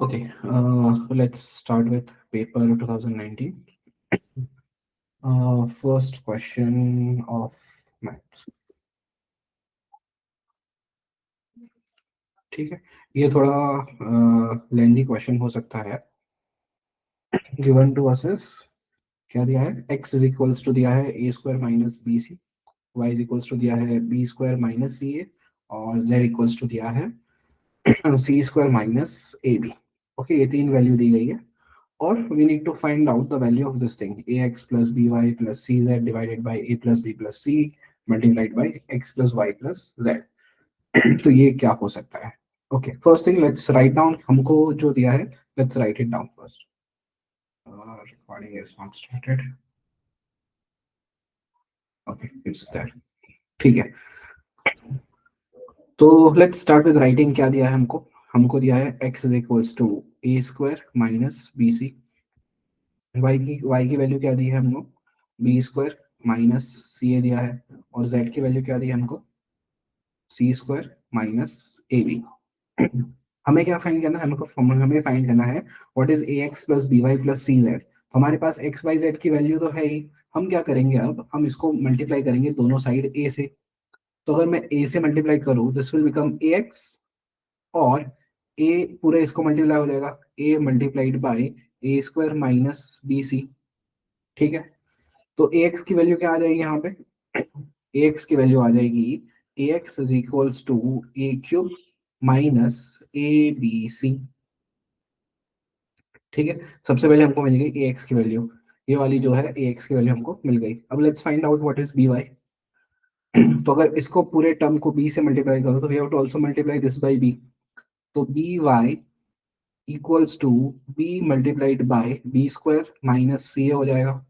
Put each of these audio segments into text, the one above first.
Okay, let's start with paper 2019. First question of maths. ठीक है, ये थोड़ा लेंदी क्वेश्चन हो सकता है. गिवन टू अस इज क्या दिया है, x इज इक्वल्स टू दिया है a square minus B c, y is equals to दिया है b square minus C a, और z इक्वल्स टू दिया है सी स्क्वायर माइनस ए बी. ओके, ये तीन वैल्यू दी गई है और we need to find out the value of this thing ax plus by plus cz divided by a plus b plus c multiplied by x plus y plus z. तो ये क्या हो सकता है? Okay, first thing let's write down. हमको जो दिया है let's write it down first. Recording is not started. Okay, it's that. ठीक है, तो लेट्स स्टार्ट विद राइटिंग. क्या दिया है हमको? हमको दिया है x is equals to A square minus B C. y की वैल्यू क्या दी है हमको? B square minus C A दिया है. और z की वैल्यू क्या दी है हमको? सी स्क्वायर माइनस ए बी. हमें क्या फाइंड करना है? हमें फाइंड करना है what is A x plus B Y plus C Z. हमारे पास एक्स वाई जेड की वैल्यू तो है ही. हम क्या करेंगे, अब हम इसको मल्टीप्लाई करेंगे दोनों साइड ए से. तो अगर मैं ए से मल्टीप्लाई करूँ this will become a x, और ए पूरे इसको मल्टीप्लाई हो जाएगा a multiplied by a square minus B c. ठीक है, तो ए एक्स की वैल्यू क्या आ जाएगी यहाँ पे? ए एक्स की वैल्यू आ जाएगी a x is equals to a cube minus A B c. ठीक है, सबसे पहले हमको मिल गई ए एक्स की वैल्यू. ये वाली जो है ए एक्स की वैल्यू हमको मिल गई. अब let's find out what is B Y. तो अगर इसको पूरे टर्म को बी से मल्टीप्लाई करो तो we have to also multiply this by b. तो b y equals to b multiplied by b square minus C a हो जाएगा.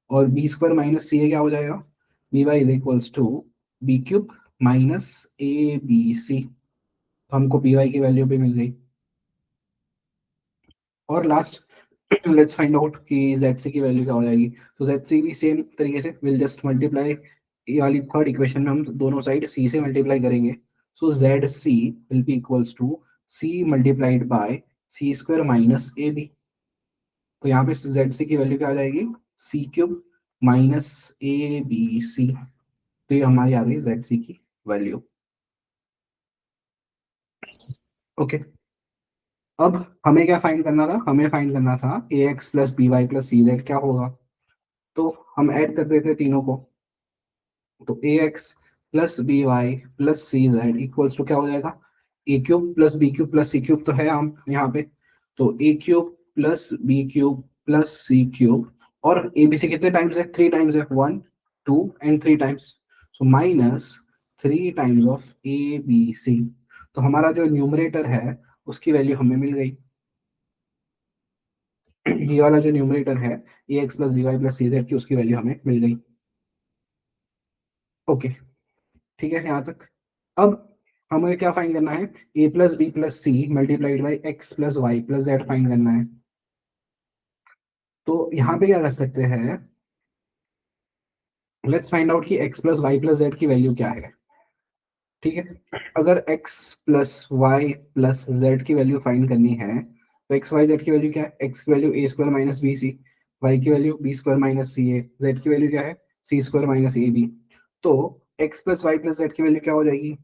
और b square minus C a क्या हो जाएगा? B y is equals to b cube minus A B C. तो हमको B Y की वैल्यू भी मिल गई. और लास्ट लेट्स फाइंड आउट कि जेड सी की वैल्यू क्या हो जाएगी. तो जेड सी भी सेम तरीके से विल जस्ट मल्टीप्लाई. ये वाली थर्ड इक्वेशन में हम दोनों साइड सी से मल्टीप्लाई करेंगे. So z c will be equals to c multiplied by c square minus A b. तो यहाँ पे जेड सी की वैल्यू क्या आ जाएगी? C cube minus A B C. तो ये हमारी आ गई जेड सी की वैल्यू. ओके, अब हमें क्या फाइंड करना था? हमें फाइंड करना था a x plus B Y plus C z क्या होगा. तो हम ऐड कर देते तीनों को. तो a x plus B Y plus C z equals to क्या हो जाएगा? A cube plus b cube plus c cube तो है हम यहाँ पे. तो a cube plus b cube plus c cube. और ए बी सी कितने टाइम्स है? 3 टाइम्स है. 1 2 and 3 times. So minus 3 times of A B C. तो हमारा जो न्यूमरेटर है उसकी वैल्यू हमें मिल गई. ये वाला जो न्यूमरेटर है a x plus B Y plus C z की, उसकी वैल्यू हमें मिल गई. ओके, ठीक है यहाँ तक. अब हमें क्या फाइंड करना है? A plus B plus c multiplied by x plus y plus z find करना है. तो यहाँ पे क्या कर सकते हैं? लेट्स फाइंड आउट कि x plus y plus z की वैल्यू क्या है. ठीक है, अगर x plus y plus z की वैल्यू फाइंड करनी है तो एक्स वाई जेड की वैल्यू क्या है? एक्स की value a square minus B c, y की value b square minus C a, z की वैल्यू क्या है? सी स्क्वायर माइनस ए बी. तो x plus y plus z की वैल्यू क्या हो जाएगी?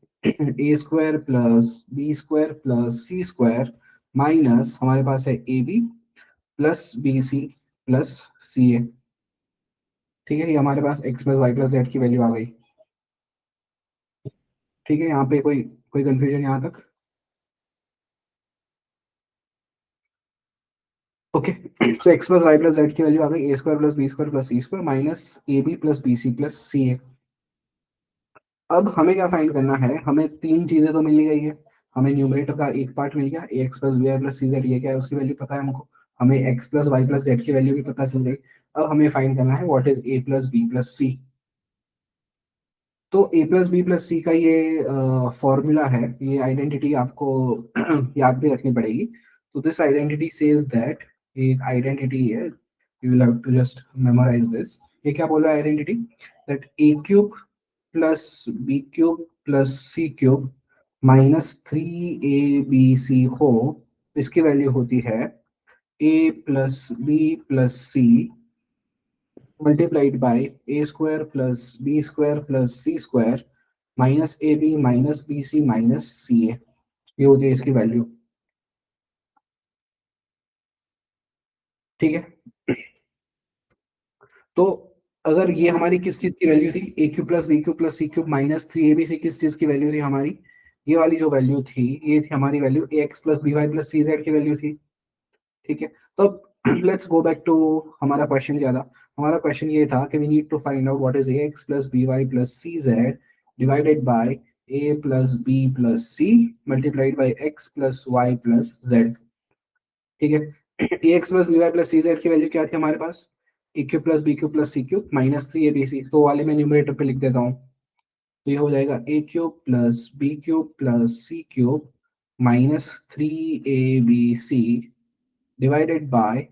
A square plus b square plus c square minus हमारे पास है a b plus b c plus c a. ठीक है, ये हमारे पास x plus y plus z की वैल्यू आ गई. ठीक है, यहाँ पे कोई कोई कंफ्यूजन यहाँ तक? ओके, तो x plus y plus z की वैल्यू आ गई a square plus b square plus c square minus A b plus b c plus c a. अब हमें क्या फाइंड करना है? हमें तीन चीजें तो मिल ही गई है. हमें न्यूमरेटर का एक पार्ट मिल गया a x plus B Y plus C z, ये क्या है उसकी वैल्यू पता है हमको. हमें x plus y plus z की वैल्यू भी पता चल गई. अब हमें फाइंड करना है what is a plus B plus c. तो a plus B plus c का ये फॉर्मूला है, ये आइडेंटिटी आपको याद भी रखनी पड़ेगी. तो दिस आइडेंटिटी सेज दैट, एक आइडेंटिटी है, you will have to just memorise this. ये क्या बोल रहा है identity? That a cube plus b cube plus c cube minus 3 a B c हो इसकी वैल्यू होती है a plus B plus c multiplied by a square plus b square plus c square minus A b minus B c minus C a. ये होती है इसकी value. ठीक है, तो अगर ये हमारी किस चीज की वैल्यू थी, a cube plus b cube plus c cube minus three a B c, किस चीज की वैल्यू थी हमारी, ये वाली जो वैल्यू थी, ये थी हमारी value a x plus B Y plus C z की वैल्यू थी। ठीक है, तो लेट्स गो बैक टू हमारा क्वेश्चन क्या था। हमारा क्वेश्चन ये था कि we need to find out what is A x plus B Y plus C z divided by a plus B plus c multiplied by x plus y plus z. ठीक है, a x plus B Y plus C z की value क्या थी हमारे पास, a cube plus b cube plus c cube minus three a B C, तो वाले मैं न्यूमरेटर पे लिख देता हूँ। तो ये हो जाएगा a cube plus b cube plus c cube minus three a B c divided by,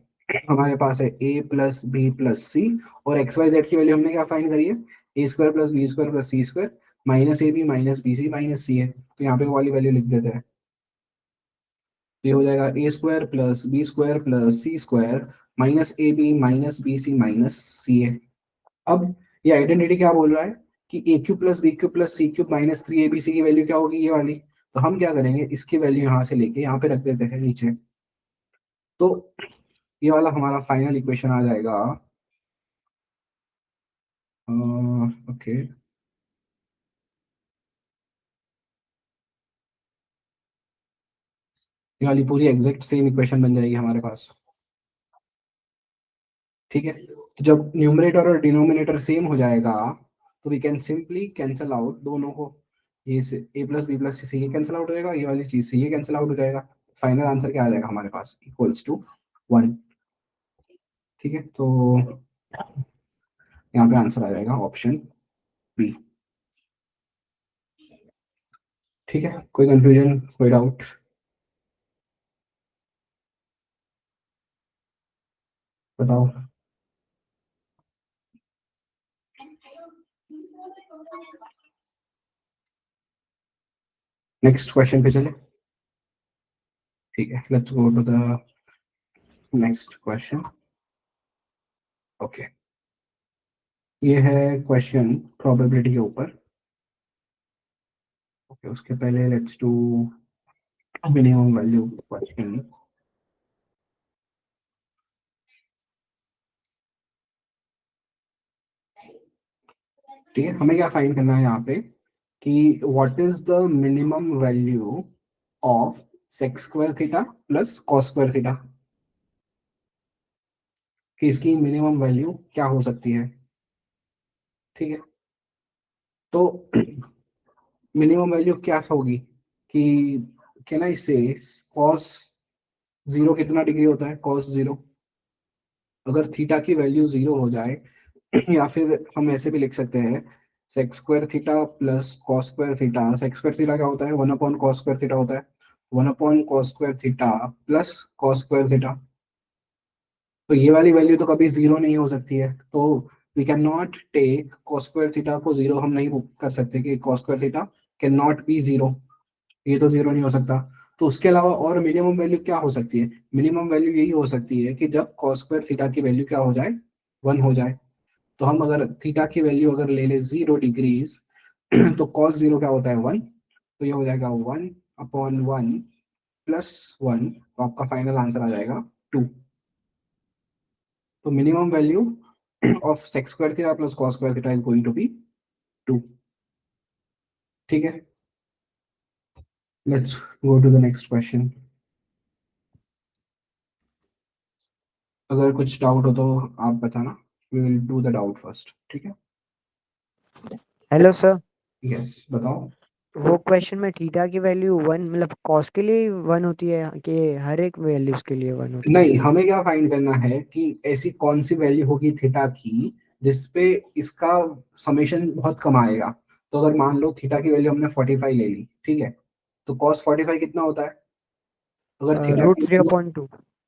हमारे पास है a plus B plus c और एक्स वाई जेड की वैल्यू हमने क्या फाइंड करी है, a square plus b square plus c square minus A b minus B c minus c है। तो यहाँ पे वो वाली वैल्यू लिख देते हैं। तो ये हो जाएगा a square plus b square plus c square minus A b minus B c minus c है। अब ये आइडेंटिटी क्या बोल रहा है कि a cube plus b cube plus c cube minus three a B c की वैल्यू क्या होगी, ये वाली। तो हम क्या करेंगे, इसकी वैल्यू यहाँ से लेके यहाँ पे रख देते हैं नीचे। तो ये वाला हमारा फाइनल इक्वेशन आ जाएगा। ओके, ये वाली पूरी एग्जैक्ट सेम इक्वेशन बन जाएगी हमारे पास। ठीक है, तो जब न्यूमरेटर और डिनोमिनेटर सेम हो जाएगा तो we can simply cancel out दोनों को। ये से A plus B plus C ये कैंसिल आउट हो जाएगा, ये वाली चीज से ये कैंसिल आउट हो जाएगा। फाइनल आंसर क्या आ जाएगा हमारे पास, इक्वल्स टू 1। ठीक है, तो यहाँ पे आंसर आ जाएगा ऑप्शन बी। ठीक है, कोई कंफ्यूजन, कोई डाउट, बताओ। नेक्स्ट क्वेश्चन पे चले। ठीक है, let's go to the next question. Okay, ये है क्वेश्चन प्रोबेबिलिटी के ऊपर। ओके, उसके पहले let's do minimum value question. ठीक है, हमें क्या फाइंड करना है यहाँ पे कि what is the minimum value of sec square theta plus cos square theta, कि इसकी मिनिमम वैल्यू क्या हो सकती है। ठीक है, तो मिनिमम वैल्यू क्या होगी कि कैन आई से कॉस जीरो कितना डिग्री होता है, कॉस जीरो। अगर थीटा की वैल्यू जीरो हो जाए या फिर हम ऐसे भी लिख सकते हैं sec square theta plus cos square theta. Sec square theta क्या होता है, one upon cos square theta होता है, one upon cos square theta plus cos square theta. तो ये वाली वैल्यू तो कभी जीरो नहीं हो सकती है, तो we can not take cos square theta को जीरो, हम नहीं कर सकते कि cos square theta can not be zero, ये तो जीरो नहीं हो सकता। तो उसके अलावा और मिनिमम वैल्यू क्या हो सकती है, मिनिमम वैल्यू यही हो सकती है कि जब कॉस स्क्वायर थीटा की वैल्यू क्या हो जाए, 1 हो जाए। तो हम अगर थीटा की वैल्यू अगर ले ले 0 डिग्रीज तो कॉस जीरो क्या होता है 1, तो ये हो जाएगा 1/1 प्लस 1, तो आपका फाइनल आंसर आ जाएगा 2। तो minimum value of sec square theta plus cos square theta is going to be 2। ठीक है, let's go to the next question. अगर कुछ डाउट हो तो आप बताना, we will do the doubt first. ठीक है, हेलो सर, यस बताओ। वो क्वेश्चन में थीटा की वैल्यू 1 मतलब कॉस के लिए 1 होती है कि हर एक वैल्यूज के लिए 1 होती है। नहीं, हमें क्या फाइंड करना है कि ऐसी कौन सी वैल्यू होगी थीटा की जिसपे इसका समेशन बहुत कम आएगा। तो अगर मान लो थीटा की वैल्यू हमने 45 ले ली, ठीक है, तो कॉस 45 कितना होता है, अगर थीटा रूट की 3/2।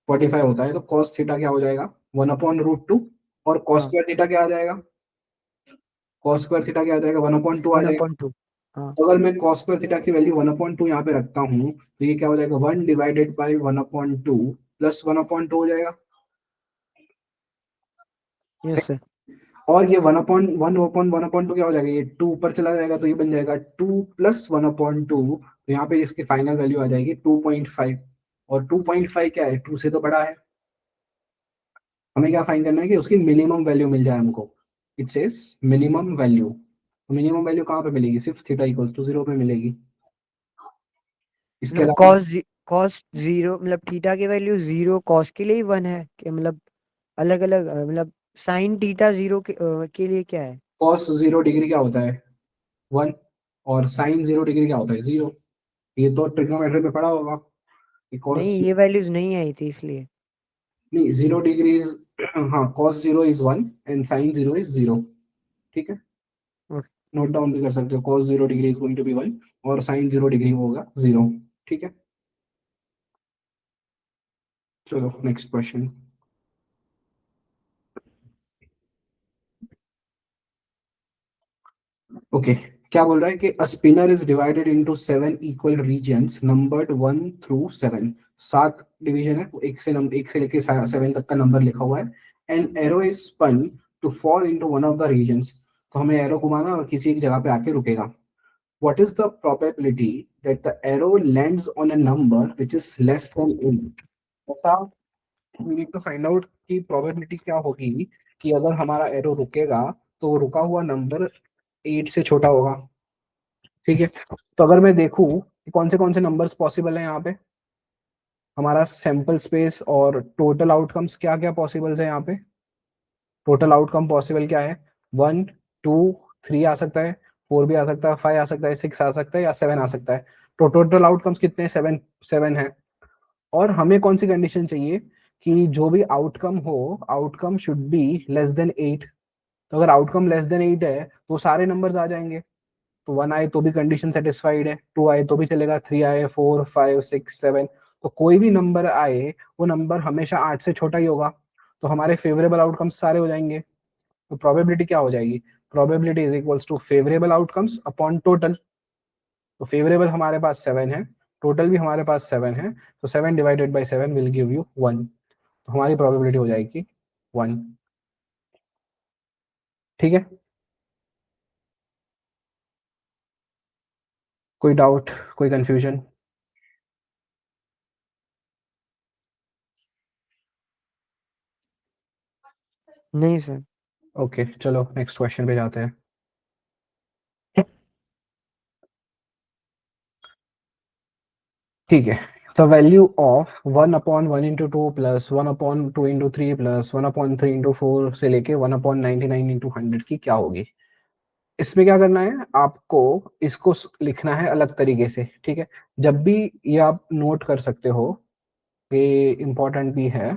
45 होता है तो कॉस थीटा क्या हो जाएगा 1/√2, और कॉस हाँ, स्क्वायर थीटा क्या आ जाएगा, कॉस स्क्वायर थीटा क्या आ जाएगा 1/2 आ 1 जाएगा। अपॉन 2। हाँ तो अगर मैं cos स्क्वायर थीटा की वैल्यू 1/2 यहाँ पे रखता हूँ तो ये क्या हो जाएगा, 1 डिवाइडेड बाई 1/2 प्लस 1/2 हो जाएगा। Yes sir. और ये 1/1/1/2 क्या हो जाएगा, ये 2 ऊपर चला जाएगा तो ये बन जाएगा 2 प्लस 1/2। तो यहाँ पे इसकी फाइनल वैल्यू आ जाएगी 2.5। और 2.5 क्या है, 2 से तो बड़ा है। हमें क्या फाइंड करना है कि उसकी मिनिमम वैल्यू मिल जाए हमको। It says minimum value. Minimum value कहाँ पे मिलेगी, सिर्फ थीटा इक्वल्स टू 0 पे मिलेगी। इसके मतलब अलावा कॉस जीरो मतलब थीटा की वैल्यू जीरो कॉस के लिए ही वन है कि मतलब अलग अलग मतलब साइन थीटा जीरो के लिए क्या है? cos 0 डिग्री क्या होता है, 1। और साइन 0 डिग्री क्या होता है, 0। ये तो ट्रिग्नोमेट्री पे पढ़ा होगा कि cos, नहीं, ये वैल्यूज नहीं आई थी इसलिए। नहीं 0 डिग्री इज, हाँ cos 0 is 1 and sine 0 is 0। ठीक है, ओके। नोट डाउन भी कर सकते हो, cos 0 degree is going to be 1 और साइन 0 डिग्री होगा 0। ठीक है, चलो नेक्स्ट क्वेश्चन। ओके, क्या बोल रहा है कि a spinner is divided into 7 equal regions numbered 1 through 7। 7 division है, एक से लेके 7 तक का नंबर लिखा हुआ है। And arrow is spun to fall into one of the regions. तो हमें एरो घुमाना और किसी एक जगह पे आके रुकेगा। What is the probability that the arrow lands on a number which is less than 8। ऐसा we need to find out की प्रोबेबिलिटी क्या होगी कि अगर हमारा एरो रुकेगा तो वो रुका हुआ नंबर 8 से छोटा होगा। ठीक है, तो अगर मैं देखूं कि कौन से नंबर्स पॉसिबल है यहाँ पे, हमारा सैंपल स्पेस और टोटल आउटकम्स क्या क्या पॉसिबल्स है यहाँ पे। टोटल आउटकम पॉसिबल क्या है, 1 2 3 आ सकता है, 4 भी आ सकता है, 5 आ सकता है, 6 आ सकता है या 7 आ सकता है। तो टोटल आउटकम्स कितने हैं, 7 7 है। और हमें कौन सी कंडीशन चाहिए कि जो भी आउटकम हो, outcome should be less than 8। तो अगर आउटकम लेस देन 8 है तो सारे नंबर्स आ जाएंगे। तो 1 आए तो भी कंडीशन सेटिस्फाइड है, 2 आए तो भी चलेगा, 3 आए, 4 5 6 7। तो कोई भी नंबर आए वो नंबर हमेशा 8 से छोटा ही होगा। तो हमारे फेवरेबल आउटकम्स सारे हो जाएंगे। तो प्रोबेबिलिटी क्या हो जाएगी, probability is equals to favourable outcomes upon total. तो फेवरेबल हमारे पास 7 है, टोटल भी हमारे पास 7 है, तो 7 divided by 7 will give you 1। तो हमारी प्रोबेबिलिटी हो जाएगी 1। ठीक है, कोई डाउट, कोई कंफ्यूजन। नहीं सर। ओके, चलो नेक्स्ट क्वेश्चन पे जाते हैं। ठीक है, the value of 1/1 × 2 plus 1/2 × 3 plus 1/3 × 4 से लेके 1/99 × 100 की क्या होगी। इसमें क्या करना है आपको, इसको लिखना है अलग तरीके से। ठीक है, जब भी ये आप नोट कर सकते हो, ये इंपॉर्टेंट भी है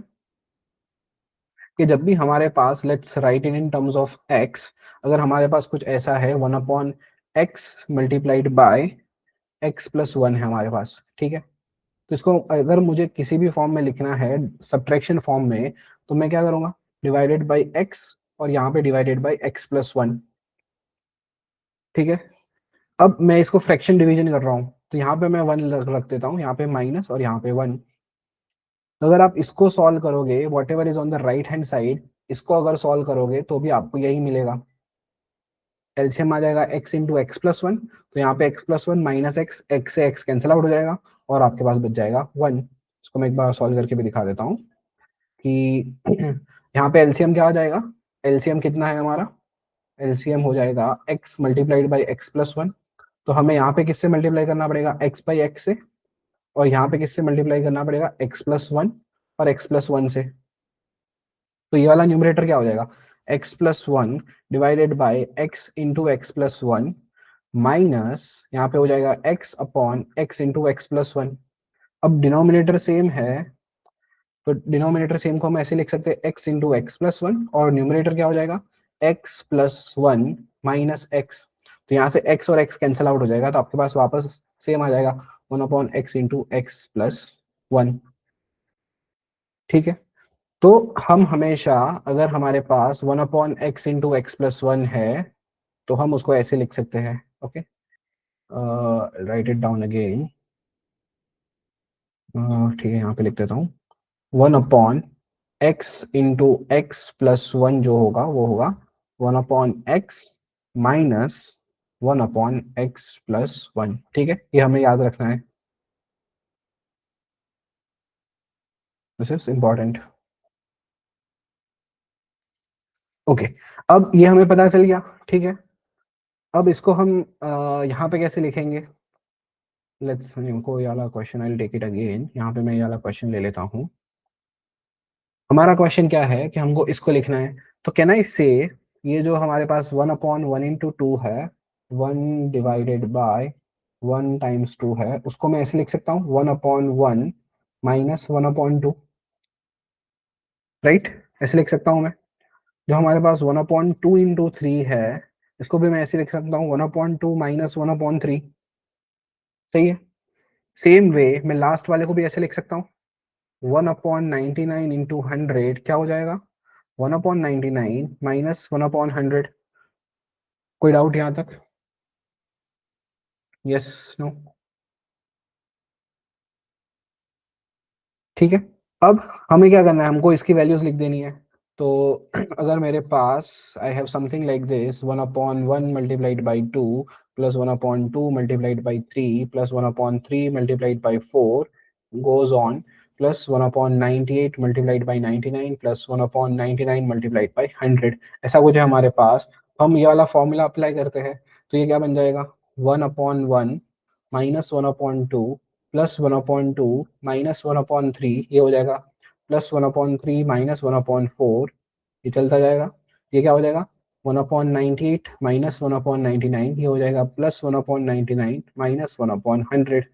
कि जब भी हमारे पास, let's write in terms of x, अगर हमारे पास कुछ ऐसा है 1/x मल्टीप्लाइड बाय x+1 है हमारे पास। ठीक है, तो इसको अगर मुझे किसी भी फॉर्म में लिखना है, सब्ट्रैक्शन फॉर्म में, तो मैं क्या करूंगा, डिवाइडेड बाई एक्स और यहाँ पे डिवाइडेड बाई x+1। ठीक है, अब मैं इसको फ्रैक्शन डिवीजन कर रहा हूँ तो यहाँ पे मैं 1 रख देता हूँ, यहाँ पे माइनस और यहाँ पे 1। तो अगर आप इसको सॉल्व करोगे, what ever is on the right hand side, इसको अगर सॉल्व करोगे तो भी आपको यही मिलेगा। एलसीएम आ जाएगा x × x+1, तो यहाँ पे x+1 माइनस एक्स, एक्स से एक्स कैंसिल आउट हो जाएगा और आपके पास बच जाएगा 1। इसको मैं एक बार सॉल्व करके भी दिखा देता हूँ कि यहाँ पे एलसीएम क्या आ जाएगा, एलसीएम कितना है हमारा, एलसीएम हो जाएगा x मल्टीप्लाइड बाई x+1। तो हमें यहाँ पे किससे मल्टीप्लाई करना पड़ेगा, x बाई एक्स से, और यहाँ पे किससे मल्टीप्लाई करना पड़ेगा, x+1 और x+1 से। तो ये वाला न्यूमरेटर क्या हो जाएगा, x+1 divided by x into x+1 minus यहाँ पे हो जाएगा x upon x into x+1। अब डिनोमिनेटर सेम है, तो डिनोमिनेटर सेम को हम ऐसे लिख सकते हैं x इंटू x+1, और न्यूमरेटर क्या हो जाएगा, x+1 माइनस एक्स। तो यहाँ से x और x कैंसिल आउट हो जाएगा, तो आपके पास वापस सेम आ जाएगा 1/x इंटू x+1। ठीक है, तो हम हमेशा, अगर हमारे पास 1/x इंटू x+1 है तो हम उसको ऐसे लिख सकते हैं। Okay, right it down again. ठीक है, यहाँ पे लिख देता हूँ। 1/x इंटू x+1 जो होगा वो होगा 1/x माइनस 1/x+1। ठीक है, ये हमें याद रखना है, दिस इज इम्पॉर्टेंट। ओके, अब ये हमें पता चल गया। ठीक है, अब इसको हम यहाँ पे कैसे लिखेंगे? लेट्स इनको ये वाला question, I will take it again. यहाँ पे मैं ये वाला क्वेश्चन ले लेता हूँ। हमारा क्वेश्चन क्या है कि हमको इसको लिखना है। तो कैन आई से, ये जो हमारे पास 1/1 इंटू 2 है, 1/1 टाइम्स 2 है, उसको मैं ऐसे लिख सकता हूँ 1/1 माइनस 1/2। राइट, ऐसे लिख सकता हूँ मैं। जो हमारे पास 1/2 इंटू 3 है, इसको भी मैं ऐसे लिख सकता हूँ 1/2 माइनस 1/3। सही है। सेम वे मैं लास्ट वाले को भी ऐसे लिख सकता हूँ 1/99 इंटू 100 क्या हो जाएगा? 1/99 माइनस 1/100। कोई डाउट यहाँ तक? Yes, no? ठीक है, अब हमें क्या करना है, हमको इसकी वैल्यूज लिख देनी है। तो अगर मेरे पास I have something like this 1/1 multiplied by 2 plus 1/2 multiplied by 3 plus 1/3 multiplied by 4 goes on plus 1/98 multiplied by 99 plus 1/99 multiplied by 100, ऐसा कुछ है हमारे पास। हम ये वाला फॉर्मूला अप्लाई करते हैं, तो ये क्या बन जाएगा? 1/1 माइनस 1/2 प्लस 1/2 माइनस 1/3, ये हो जाएगा प्लस 1/3 माइनस 1/4, ये चलता जाएगा। ये क्या हो जाएगा? 1/98 माइनस 1/99, ये हो जाएगा प्लस 1/99 माइनस 1/100।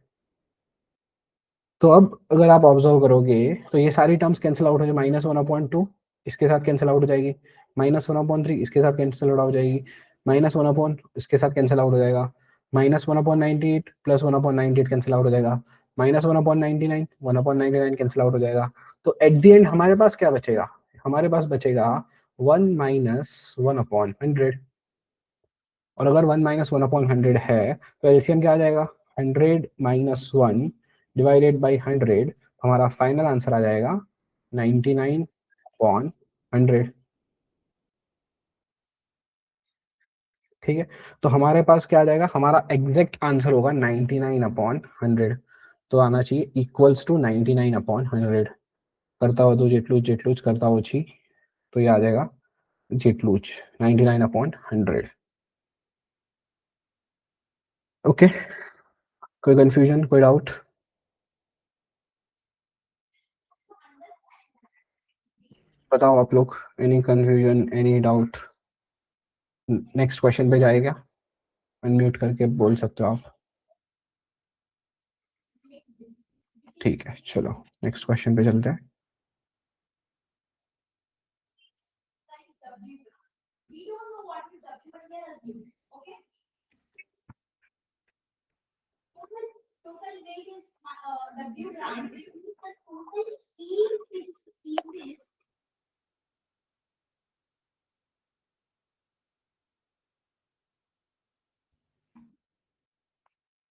तो अब अगर आप ऑब्जर्व करोगे तो ये सारी टर्म्स कैंसिल आउट हो जाए, -1/2 इसके साथ कैंसिल आउट हो जाएगी, -1/3 इसके साथ कैंसिल आउट हो जाएगी, -1 इसके साथ कैंसिल आउट हो जाएगा, -1/98 प्लस 1/98 कैंसिल आउट हो जाएगा, -1/99 1/99 कैंसिल आउट हो जाएगा। तो एट द एंड हमारे पास क्या बचेगा? हमारे पास बचेगा 1 माइनस 1/100। और अगर 1 माइनस 1/100 है तो एलसीएम क्या आ जाएगा? 100 - 1 डिवाइडेड बाई 100, हमारा फाइनल आंसर आ जाएगा 99/100। ठीक है, तो हमारे पास क्या आ जाएगा? हमारा एग्जैक्ट आंसर होगा 99/100। तो आना चाहिए इक्वल्स टू 99/100। करता हो तो जेटलूज जेटलूज करता हो छी, तो ये आ जाएगा जेटलूज 99/100। ओके, कोई कंफ्यूजन, कोई डाउट? बताओ आप लोग, any confusion, any doubt? Next question पे जाएगा, अनम्यूट करके बोल सकते हो आप। ठीक है, चलो नेक्स्ट क्वेश्चन पे चलते हैं।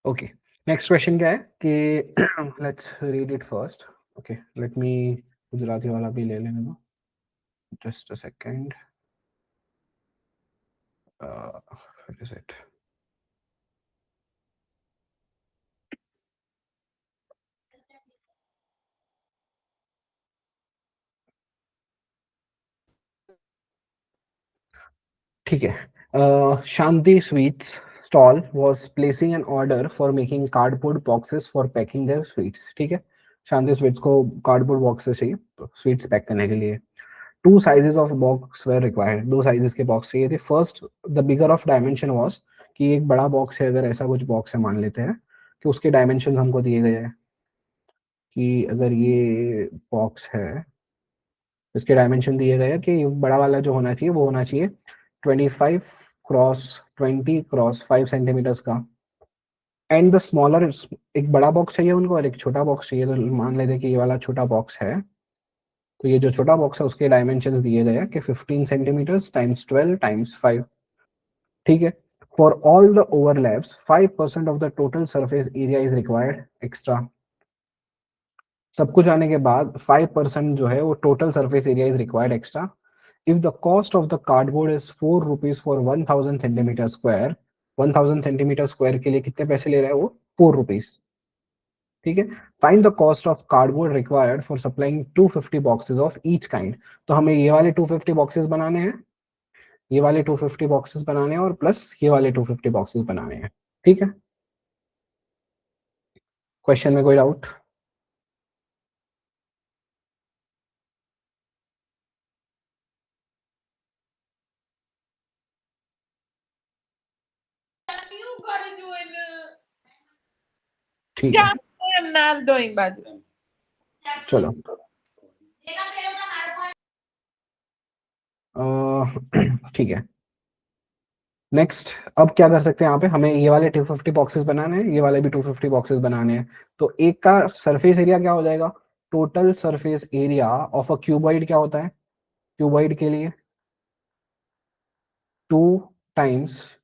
ओके, नेक्स्ट क्वेश्चन क्या है कि let's read it first. Okay, let me Gujarati वाला भी ले लेने दो, just a second. Is it? ठीक है, Shanti sweets stall was placing an order for making cardboard boxes for packing their sweets। ठीक है, शांति स्वीट्स को कार्डबोर्ड बॉक्सेस चाहिए स्वीट्स पैक करने के लिए। Two sizes of box were required, दो साइजेस के बॉक्स चाहिए थे। First, the bigger of dimension was, कि एक बड़ा बॉक्स है, अगर ऐसा कुछ बॉक्स है मान लेते हैं कि उसके डायमेंशन हमको दिए गए हैं, कि अगर ये बॉक्स है, इसके डायमेंशन दिए गए हैं कि बड़ा वाला जो होना चाहिए वो होना चाहिए 25x20x5 सेंटीमीटर्स का। एंड द स्मॉलर, एक बड़ा बॉक्स चाहिए उनको और एक छोटा बॉक्स चाहिए। तो मान लेते हैं कि ये वाला छोटा बॉक्स है, तो ये जो छोटा बॉक्स है उसके डायमेंशंस दिए गए हैं कि 15 सेंटीमीटर्स टाइम्स 12 टाइम्स 5। ठीक है, For all the overlaps 5% of the total surface area is required extra. सब कुछ आने के बाद 5% जो है वो total surface area is required extra. If the cost of the cardboard is 4 rupees for 1000 centimetre square, 1000 centimetre square के लिए कितने पैसे ले रहा है वो? 4 रुपीज. ठीक है. Find the cost of cardboard required for supplying 250 boxes of each kind. तो हमें ये वाले 250 बॉक्सेस बनाने हैं, ये वाले 250 बॉक्सेस बनाने हैं और प्लस ये वाले 250 बॉक्सेस बनाने हैं. ठीक है. क्वेश्चन में कोई डाउट? ठीक है. I'm not doing bad. चलो. ठीक है. नेक्स्ट अब क्या कर सकते हैं यहाँ पे, हमें ये वाले 250 बॉक्सेस बनाने हैं, ये वाले भी 250 बॉक्सेस बनाने हैं. तो एक का सरफेस एरिया क्या हो जाएगा? Total surface area of a cuboid क्या होता है? क्यूबॉइड के लिए 2 times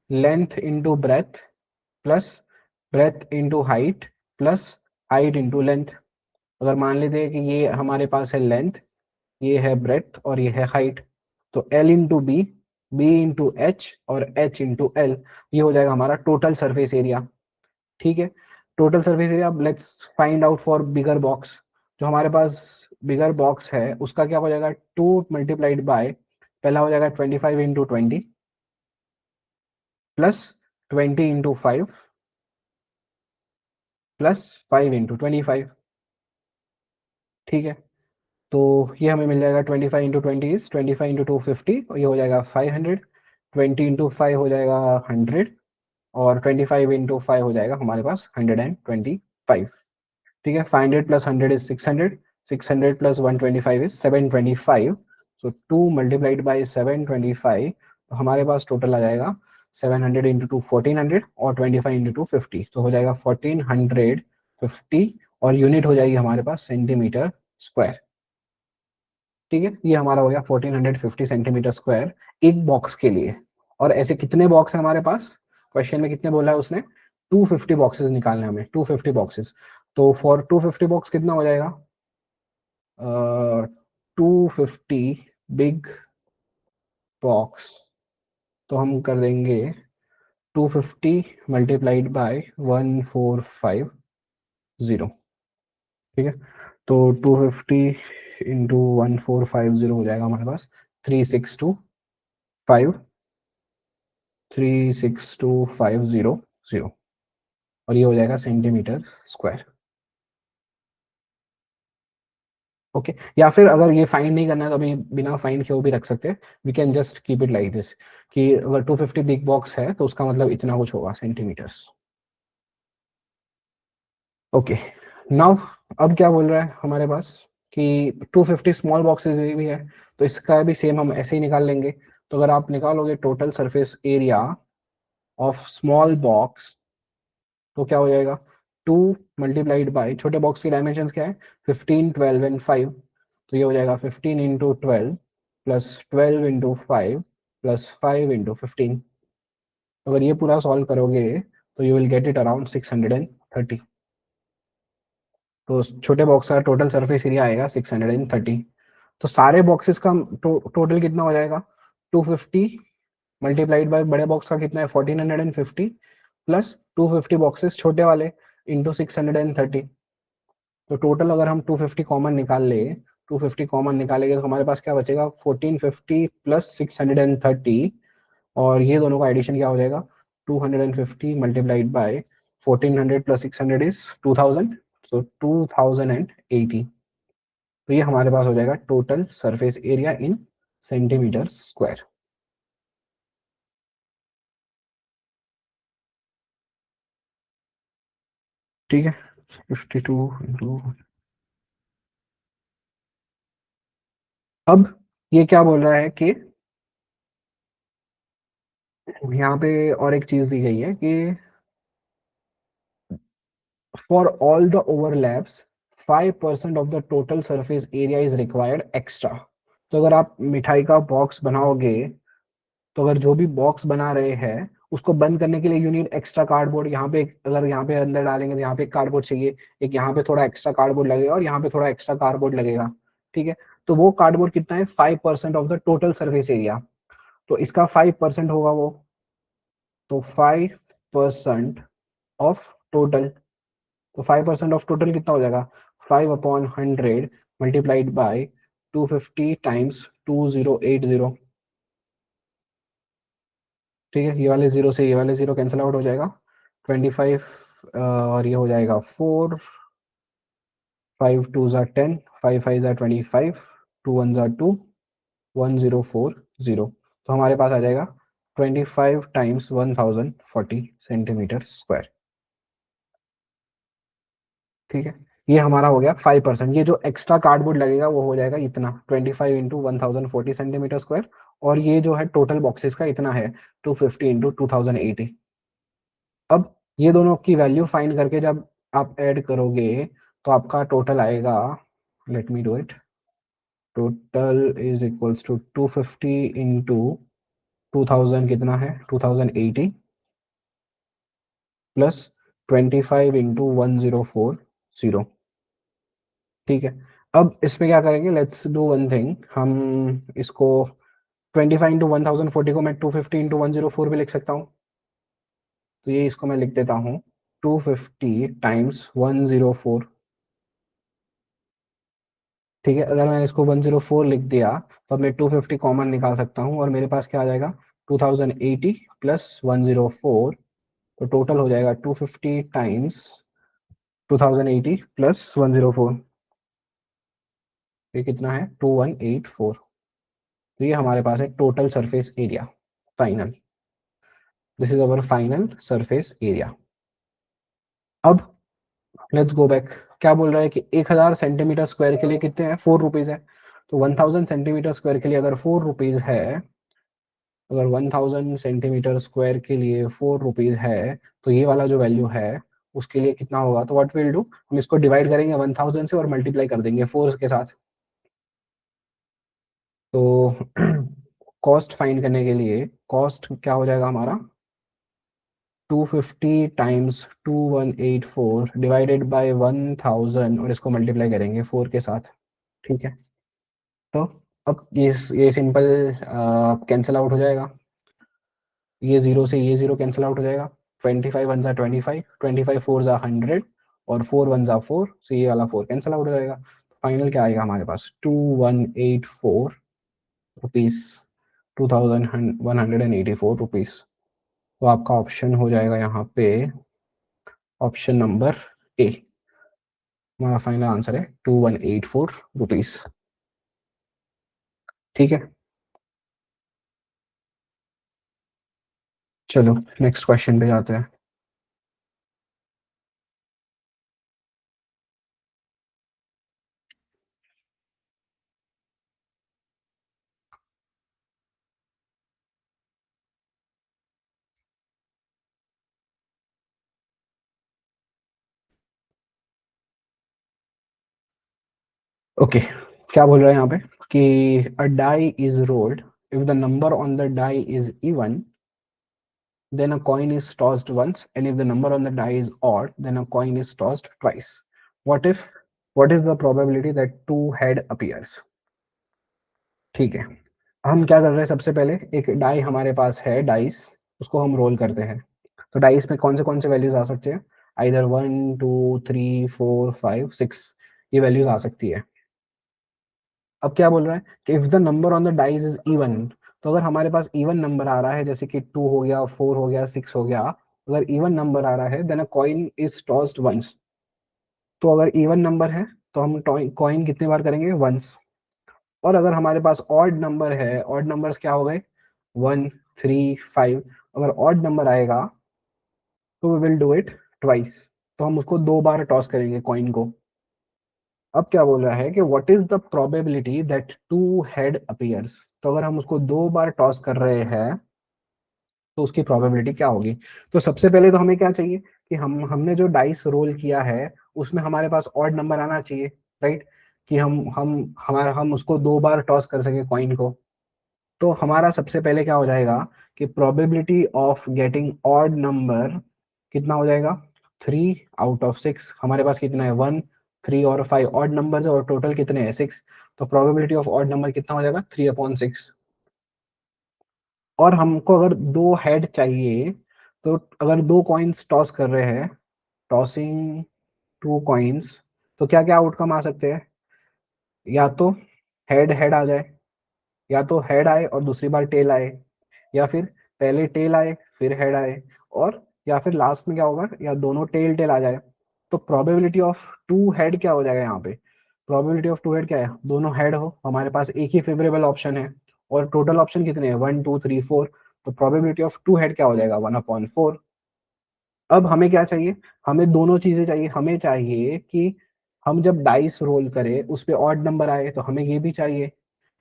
length into breadth plus breadth into height plus height into length. अगर मान लेते हैं कि ये हमारे पास है लेंथ, ये है ब्रेथ और ये है हाइट, तो L into B, B into H और H इंटू एल, ये हो जाएगा हमारा टोटल सरफेस एरिया. ठीक है. Total surface area. Let's find out for bigger box. जो हमारे पास बिगर बॉक्स है उसका क्या हो जाएगा? 2 मल्टीप्लाइड बाय, पहला हो जाएगा 25 into 20 plus 20 into 5 plus 5 into 25. ठीक है. तो ये हमें मिल जाएगा 25 इंटू 20 इज 25 इंटू 250 और ये हो जाएगा 500. 20 इंटू 5 हो जाएगा 100 और 25 इंटू 5 हो जाएगा हमारे पास 125. ठीक है. 500 plus 100 is 600, 600 plus 125 is 725. So 2 multiplied by 725, तो हमारे पास टोटल आ जाएगा 700 इंटू 2 1400 और 25 इंटू 2 50, तो हो जाएगा 1450 और यूनिट हो जाएगी हमारे पास सेंटीमीटर स्क्वायर. ठीक है. ये हमारा हो गया 1450 सेंटीमीटर स्क्वायर एक बॉक्स के लिए. और ऐसे कितने बॉक्स है हमारे पास? क्वेश्चन में कितने बोला है उसने? 250 बॉक्सेस निकालने हमें, 250 बॉक्सेस. तो फॉर 250 बॉक्स कितना हो जाएगा? 250 बिग बॉक्स, तो हम कर देंगे 250 मल्टीप्लाइड बाय 1450. ठीक है. तो 250 इंटू 1450 हो जाएगा हमारे पास 3625, 362500 और ये हो जाएगा सेंटीमीटर स्क्वायर. ओके. या फिर अगर ये फाइंड नहीं करना है तो अभी बिना फाइंड के वो भी रख सकते हैं. We can just keep it like this कि अगर 250 बिग बॉक्स है तो उसका मतलब इतना कुछ होगा सेंटीमीटर्स. ओके. नाउ अब क्या बोल रहा है हमारे पास कि 250 स्मॉल बॉक्सेस भी है, तो इसका भी सेम हम ऐसे ही निकाल लेंगे. तो अगर आप निकालोगे total surface area of small box तो क्या हो जाएगा? 2 मल्टीप्लाइड बाई, छोटे बॉक्स की डायमेंशन क्या है? 15 12 एंड 5, तो ये हो जाएगा 15 into 12 plus 12 into 5 plus 5 into 15. अगर ये पूरा सॉल्व करोगे तो you will get it around 630. तो छोटे बॉक्स का टोटल सरफेस एरिया आएगा 630. तो सारे बॉक्सेस का टोटल कितना हो जाएगा? 250 मल्टीप्लाइड बाय बड़े बॉक्स का कितना है? 1450 प्लस 250 बॉक्सेस छोटे वाले इंटू 630. तो टोटल अगर हम 250 कॉमन निकाल ले, 250 कॉमन निकालेंगे तो हमारे पास क्या बचेगा? 1450 प्लस 630 और ये दोनों का एडिशन क्या हो जाएगा? 250 मल्टीप्लाइड बाय 1400 प्लस 600 इज 2000, सो 2080. तो ये हमारे पास हो जाएगा total surface area in centimetre square. ठीक है. 52 इंटू, अब ये क्या बोल रहा है कि यहाँ पे और एक चीज दी गई है कि for all the overlaps 5% of the total surface area is required extra. तो अगर आप मिठाई का बॉक्स बनाओगे तो अगर जो भी बॉक्स बना रहे हैं उसको बंद करने के लिए यू नीड एक्स्ट्रा कार्डबोर्ड। यहाँ पे अगर यहाँ पे अंदर डालेंगे तो यहाँ पे एक कार्डबोर्ड चाहिए, एक यहाँ पे थोड़ा एक्स्ट्रा कार्डबोर्ड लगेगा और यहाँ पे थोड़ा एक्स्ट्रा कार्डबोर्ड लगेगा। ठीक है, तो वो कार्डबोर्ड कितना है, 5% of the total surface area. तो इसका 5% होगा वो, तो 5% ऑफ टोटल, तो 5% ऑफ टोटल कितना हो जाएगा, 5/100 मल्टीप्लाइड बाई 250 टाइम्स 2080। ठीक है, ये वाले जीरो से ये वाले जीरो कैंसिल आउट हो जाएगा, 25 और ये हो जाएगा 4, 5 2 ज़ा 10, 5 5 ज़ा 25, 2 1 ज़ा 2, 1040। तो हमारे पास आ जाएगा 25 टाइम्स 1040 सेंटीमीटर स्क्वायर। ठीक है, ये हमारा हो गया 5%। ये जो एक्स्ट्रा कार्डबोर्ड लगेगा वो हो जाएगा इतना, 25 इंटू 1040 सेंटीमीटर स्क्वायर, और ये जो है टोटल बॉक्सेस का इतना है, 250 इंटू 2080। अब ये दोनों की वैल्यू फाइंड करके जब आप ऐड करोगे तो आपका टोटल आएगा, let me do it, total is equals to 250 into 2000 कितना है 2080 प्लस 25 इंटू 1040। ठीक है, अब इसमें क्या करेंगे, लेट्स डू वन थिंग, हम इसको 25 इंटू 1040 को मैं 250 इंटू 104 भी लिख सकता हूँ। तो ये इसको मैं लिख देता हूँ 250 टाइम्स 104। ठीक है, अगर मैंने इसको 104 लिख दिया तो अब मैं 250 कॉमन निकाल सकता हूँ और मेरे पास क्या आ जाएगा 2080 प्लस 104, तो टोटल हो जाएगा 250 टाइम्स 2080 प्लस 104। ये कितना है 2184। तो ये हमारे पास है total surface area final. This is our final surface area. अब लेट्स गो बैक, क्या बोल रहा है कि 1000 सेंटीमीटर स्क्वायर के लिए कितने हैं, 4 रुपीज है। तो 1000 सेंटीमीटर स्क्वायर के लिए अगर 4 रुपीज है, अगर 1000 सेंटीमीटर स्क्वायर के लिए 4 रुपीज है, तो ये वाला जो वैल्यू है उसके लिए कितना होगा, तो व्हाट विल डू, हम इसको डिवाइड करेंगे 1000 से और मल्टीप्लाई कर देंगे 4 के साथ। तो कॉस्ट फाइंड करने के लिए कॉस्ट क्या हो जाएगा हमारा, 250 टाइम्स 2184 डिवाइडेड बाय 1000 और इसको मल्टीप्लाई करेंगे 4 के साथ। ठीक है, तो अब ये सिंपल कैंसिल आउट हो जाएगा, ये जीरो से ये जीरो कैंसिल आउट हो जाएगा, 25 वन ज़ा 25, 25 फोर ज़ा 100 और 4 वन ज़ा 4, so ये वाला 4 कैंसिल आउट हो जाएगा। फाइनल क्या आएगा हमारे पास 2184 रुपीज़, 2184 रुपीज़। तो आपका ऑप्शन हो जाएगा यहाँ पे ऑप्शन नंबर ए, हमारा फाइनल आंसर है 2184 रुपीज़। ठीक है, चलो नेक्स्ट क्वेश्चन पे जाते हैं। ओके, क्या बोल रहा है यहाँ पे कि a die is rolled, if the number on the die is even then a coin is tossed once, and if the number on the die is odd then a coin is tossed twice. What is the probability that two head appears? ठीक है, हम क्या कर रहे हैं, सबसे पहले एक डाई हमारे पास है डाइस, उसको हम रोल करते हैं। तो डाइस में कौन से वैल्यूज आ सकते हैं, आइदर 1 2 3 4 5 6, ये वैल्यूज आ सकती है। अब क्या बोल रहा है कि if the number on the dice is even, तो अगर हमारे पास इवन नंबर आ रहा है जैसे कि 2 हो गया, 4 हो गया, 6 हो गया, अगर इवन नंबर आ रहा है then a coin is tossed once. तो अगर इवन नंबर है तो हम कॉइन कितने बार करेंगे, वंस। और अगर हमारे पास ऑड नंबर है, ऑड नंबर्स क्या हो गए 1 3 5, अगर ऑड नंबर आएगा तो we will do it twice, तो हम उसको 2 बार टॉस करेंगे कॉइन को। अब क्या बोल रहा है कि what is the probability that two head appears, तो अगर हम उसको 2 बार टॉस कर रहे हैं तो उसकी प्रोबेबिलिटी क्या होगी। तो सबसे पहले तो हमें क्या चाहिए कि हमने जो डाइस रोल किया है उसमें हमारे पास ऑड नंबर आना चाहिए, राइट, कि हम उसको 2 बार टॉस कर सके कॉइन को। तो हमारा सबसे पहले क्या हो जाएगा कि probability of getting odd number कितना हो जाएगा, 3/6। हमारे पास कितना है, 1, 3 और 5 ऑड नंबर्स है और टोटल कितने हैं, 6। तो प्रोबेबिलिटी ऑफ ऑड नंबर कितना हो जाएगा, 3/6। और हमको अगर दो हेड चाहिए, तो अगर दो कॉइन्स टॉस कर रहे हैं, टॉसिंग टू कॉइन्स, तो क्या क्या आउटकम आ सकते हैं, या तो हेड हेड आ जाए, या तो हेड आए और दूसरी बार टेल आए, या फिर पहले टेल आए फिर हेड आए, और या फिर लास्ट में क्या होगा, या दोनों टेल टेल आ जाए। तो प्रोबेबिलिटी ऑफ टू हेड क्या हो जाएगा यहाँ पे, प्रोबेबिलिटी ऑफ टू हेड क्या है, दोनों हेड हो, हमारे पास एक ही फेवरेबल ऑप्शन है, और टोटल ऑप्शन कितने हैं, 1 2 3 4। तो प्रोबेबिलिटी ऑफ टू हेड क्या हो जाएगा, 1/4। अब हमें क्या चाहिए, हमें दोनों चीजें चाहिए। हमें चाहिए कि हम जब डाइस रोल करें उस पे ऑड नंबर आए, तो हमें ये भी चाहिए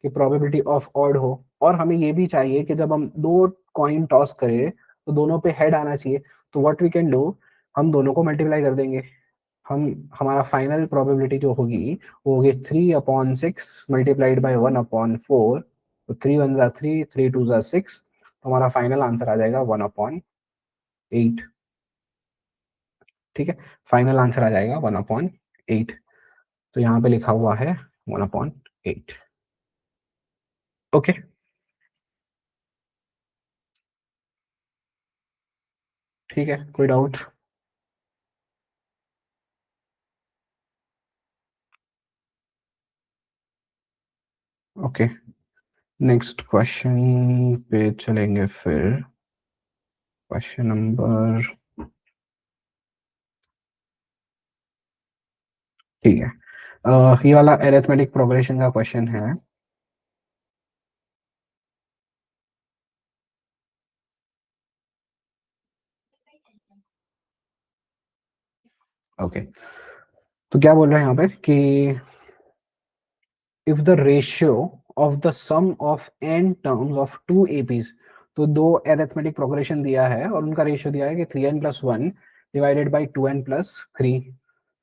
कि प्रोबेबिलिटी ऑफ ऑड हो, और हमें ये भी चाहिए कि जब हम दो कॉइन टॉस करें तो दोनों पे हेड आना चाहिए। तो व्हाट वी कैन डू, हम दोनों को मल्टीप्लाई कर देंगे। हम हमारा फाइनल प्रोबेबिलिटी जो होगी वो होगी 3/6 मल्टीप्लाइड बाई 1/4। तो 3 1 3, 3 2 6, तो हमारा फाइनल आंसर आ जाएगा 1/8। ठीक है, फाइनल आंसर आ जाएगा 1/8। तो यहाँ पे लिखा हुआ है 1/8। ओके, ठीक है, कोई डाउट। ओके, नेक्स्ट क्वेश्चन पे चलेंगे फिर। क्वेश्चन नंबर, ठीक है, ये वाला अरिथमेटिक प्रोग्रेशन का क्वेश्चन है। ओके, तो क्या बोल रहे हैं यहाँ पे कि if the ratio of the sum of n terms of two APs, तो दो अरिथमेटिक प्रोग्रेशन दिया है और उनका रेशियो दिया है कि 3n+1 डिवाइडेड बाई 2n+3।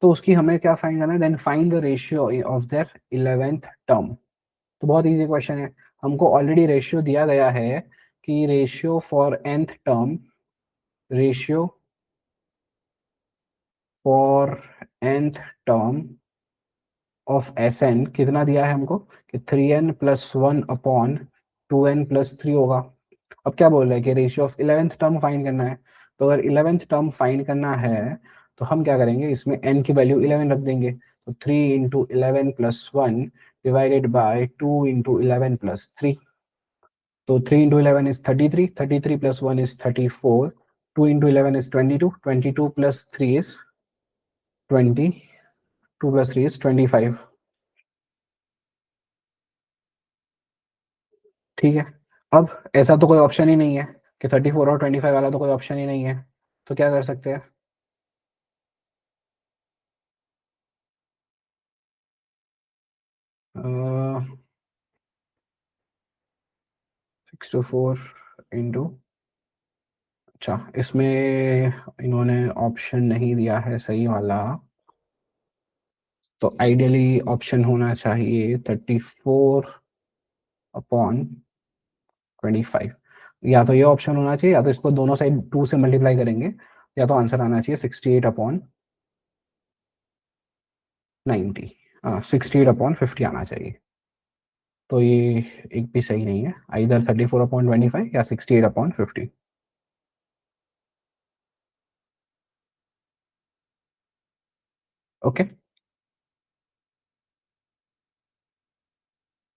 तो उसकी हमें क्या फाइंड करना है, then find the ratio of their 11th term. तो बहुत इजी क्वेश्चन है, हमको ऑलरेडी रेशियो दिया गया है कि ratio for nth term, ratio for nth term of S N कितना दिया है हमको, कि 3n+1/2n+3 होगा। अब क्या बोल रहे हैं कि ratio of 11th term find करना है। तो अगर 11th टर्म फाइंड करना है तो हम क्या करेंगे, इसमें n की वैल्यू 11 रख देंगे। तो 3 × 11+1 डिवाइडेड बाय 2 × 11+3। तो 3 × 11 is 33, 33+1 is 34, 2 × 11 is 22, 22+3 is 20, 2+3 is 25। ठीक है, अब ऐसा तो कोई ऑप्शन ही नहीं है कि 34 और 25 वाला तो कोई ऑप्शन ही नहीं है, तो क्या कर सकते हैं, 6 to 4 इंटू, अच्छा इसमें इन्होंने ऑप्शन नहीं दिया है सही वाला, तो आइडियली ऑप्शन होना चाहिए 34/25। या तो ये ऑप्शन होना चाहिए, या तो इसको दोनों साइड 2 से मल्टीप्लाई करेंगे, या तो आंसर आना चाहिए 68/90। हाँ, 68/50 आना चाहिए। तो ये एक भी सही नहीं है, आइदर 34/25 या 68/50। ओके,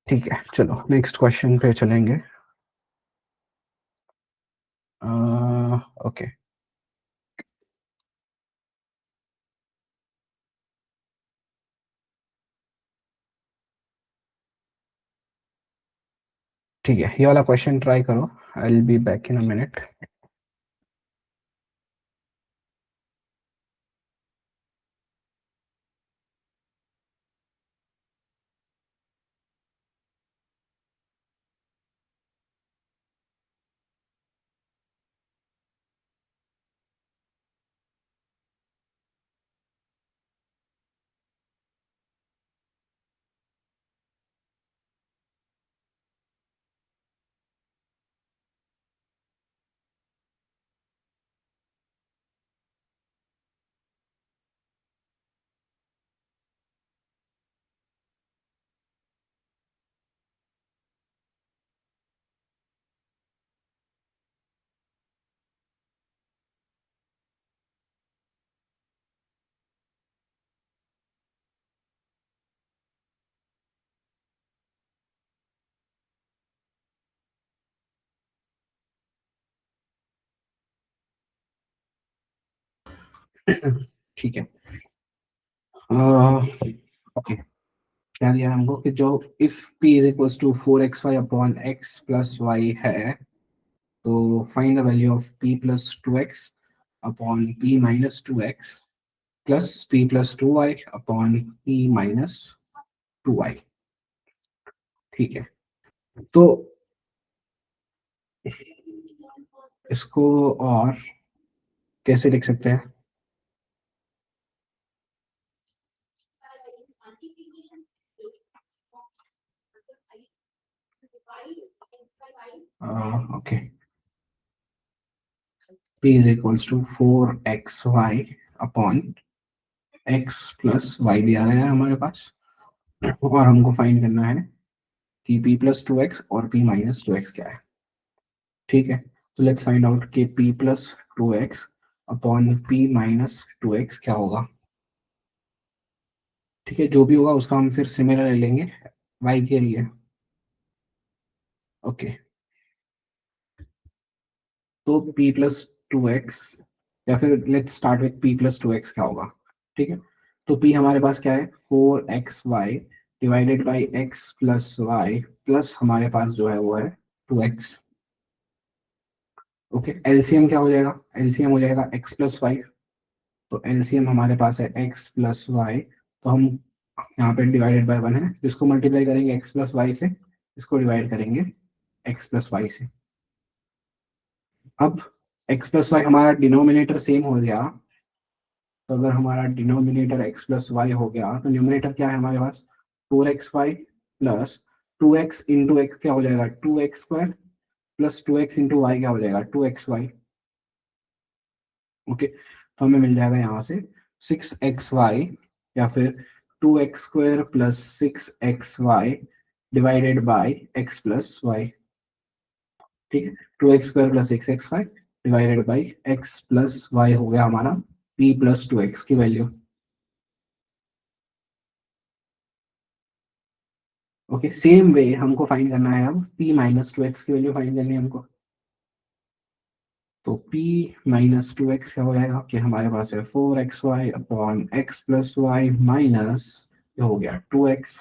ठीक है, चलो नेक्स्ट क्वेश्चन पे चलेंगे। ओके, ठीक है, ये वाला क्वेश्चन ट्राई करो, I will be back in a minute. ठीक है। ओके, क्या दिया है हमको कि जो if p is equals to 4xy upon x plus y है, तो find the value of p plus 2x upon p minus 2x plus p plus 2y upon p minus 2y। ठीक है, तो इसको और कैसे लिख सकते हैं? Okay, p is equals to 4xy upon x plus y दिया गया है हमारे पास, और हमको फाइंड करना है कि p प्लस 2x और p माइनस 2x क्या है। ठीक है, तो लेट्स फाइंड आउट कि p plus 2x upon p minus 2x क्या होगा। ठीक है, जो भी होगा उसका हम फिर सिमिलर ले लेंगे y के लिए। ओके, तो p प्लस 2x, या फिर let's start with p plus 2x क्या होगा। ठीक है, तो p हमारे पास क्या है 4xy divided by x plus y, plus हमारे पास जो है वो है 2x। ओके, एलसीएम क्या हो जाएगा, एलसीएम हो जाएगा x प्लस वाई, तो एलसीएम हमारे पास है x प्लस वाई, तो हम यहाँ पे डिवाइडेड बाय 1 है, जिसको मल्टीप्लाई करेंगे x प्लस वाई से, इसको डिवाइड करेंगे x प्लस वाई से। अब x प्लस वाई हमारा डिनोमिनेटर सेम हो गया, तो अगर हमारा डिनोमिनेटर x प्लस वाई हो गया तो न्यूमिनेटर क्या है हमारे पास 4xy plus 2x into x क्या हो जाएगा 2x square, plus 2x into y क्या हो जाएगा 2xy। ओके, तो हमें मिल जाएगा यहाँ से 6xy, या फिर 2x square plus 6xy divided by x plus y. ठीक है, 2x square plus 6xy divided by x plus y हो गया हमारा p प्लस 2x की वैल्यू। ओके, सेम वे हमको फाइंड करना है अब p माइनस 2x की वैल्यू फाइंड करनी है हमको। तो p माइनस 2x क्या हो जाएगा कि हमारे पास है 4xy upon x plus y minus ये हो गया 2x,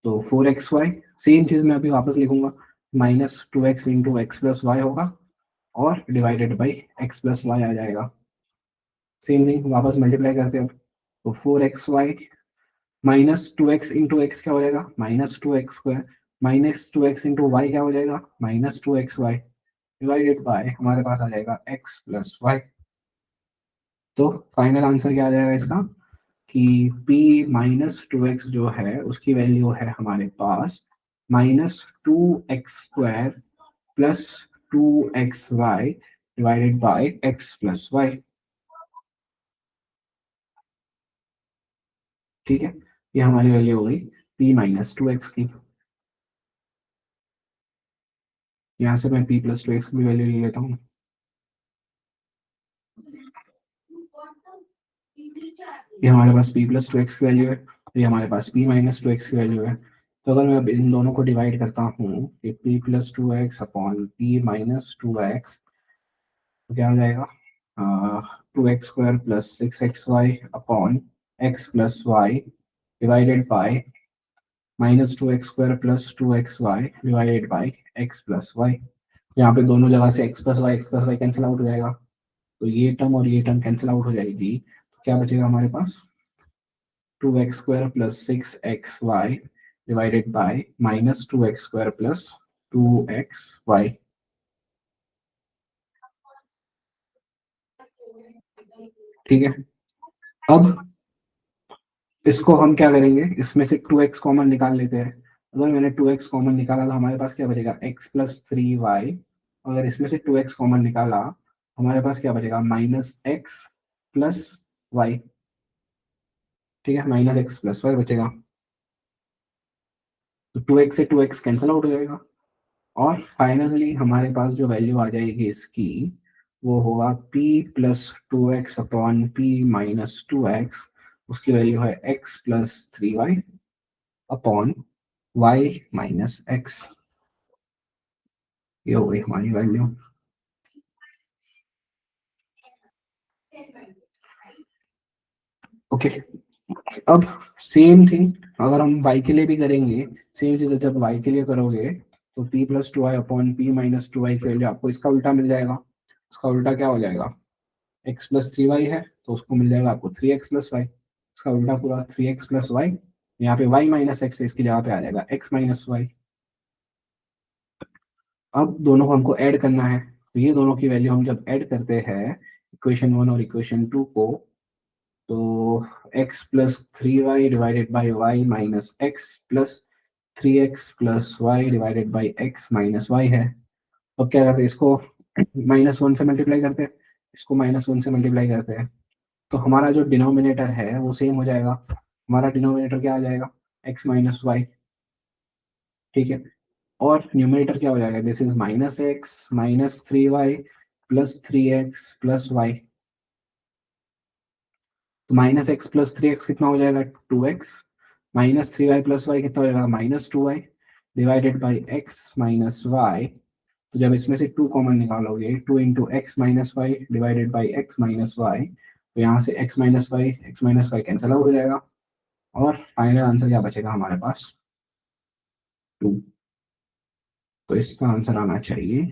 तो 4xy सेम चीज मैं अभी वापस लिखूंगा, minus 2x into x plus y होगा और divided by x plus y आ जाएगा। सेम थिंग वापस मल्टीप्लाई करते हो, तो 4xy minus 2x into x क्या हो जाएगा minus 2x square, minus 2x into y क्या हो जाएगा माइनस 2xy डिवाइडेड बाय हमारे पास आ जाएगा x प्लस वाई। तो फाइनल आंसर क्या आ जाएगा इसका कि p माइनस 2x जो है उसकी वैल्यू है हमारे पास minus 2x square plus 2xy divided by x plus y. ठीक है, ये हमारी वैल्यू हो गई p माइनस 2x की। यहाँ से मैं p प्लस 2x की वैल्यू ले लेता हूँ। ये हमारे पास p प्लस 2x की वैल्यू है, और ये हमारे पास p माइनस 2x की वैल्यू है। तो अगर मैं अब इन दोनों को डिवाइड करता हूँ कि p plus 2x upon p minus 2x, तो क्या हो जाएगा 2x square plus 6xy upon x plus y divided by minus 2x square plus 2xy divided by x plus y. यहाँ पे दोनों जगह से x plus y cancel out हो जाएगा, तो ये टर्म और ये टर्म कैंसिल आउट हो जाएगी, तो क्या बचेगा हमारे पास 2x square plus 6xy divided by minus 2x square plus 2xy। ठीक है, अब इसको हम क्या करेंगे, इसमें से 2x कॉमन निकाल लेते हैं। अगर मैंने 2x कॉमन निकाला तो हमारे पास क्या बचेगा x प्लस 3y, अगर इसमें से 2x कॉमन निकाला हमारे पास क्या बचेगा माइनस एक्स प्लस वाई। ठीक है, माइनस एक्स प्लस वाई बचेगा, तो 2x से 2x कैंसिल आउट हो जाएगा, और फाइनली हमारे पास जो वैल्यू आ जाएगी इसकी वो होगा p plus 2x upon p minus 2x, उसकी वैल्यू है x plus 3y upon y minus x. ये हो गई हमारी वैल्यू। ओके, अब सेम थिंग अगर हम y के लिए भी करेंगे, सेम चीज जब y के लिए करोगे तो p plus two y upon p minus two y की वैल्यू आपको इसका उल्टा मिल जाएगा। इसका उल्टा क्या हो जाएगा, x प्लस थ्री वाई है तो उसको मिल जाएगा आपको थ्री एक्स प्लस वाई। इसका उल्टा पूरा थ्री एक्स प्लस वाई, यहाँ पे y माइनस एक्स इसकी जगह पे आ जाएगा x माइनस वाई। अब दोनों को हमको ऐड करना है, तो ये दोनों की वैल्यू हम जब ऐड करते हैं इक्वेशन वन और इक्वेशन टू को, तो x plus three y divided by y minus x plus three x plus y divided by x minus y है। अब क्या करते हैं, इसको माइनस वन से मल्टीप्लाई करते हैं, इसको माइनस वन से मल्टीप्लाई करते हैं, तो हमारा जो डिनोमिनेटर है वो सेम हो जाएगा। हमारा डिनोमिनेटर क्या आ जाएगा, x माइनस वाई, ठीक है। और न्यूमरेटर क्या हो जाएगा, this is minus x minus three y plus three x plus y. तो minus x plus three x कितना हो जाएगा, two x, minus three y plus y कितना हो जाएगा, minus two y divided by x minus y. तो जब इसमें से टू कॉमन निकालोगे, two into x minus y divided by x minus y, तो यहाँ से x minus y cancel out हो जाएगा, और फाइनल आंसर क्या बचेगा हमारे पास, टू। तो इसका आंसर आना चाहिए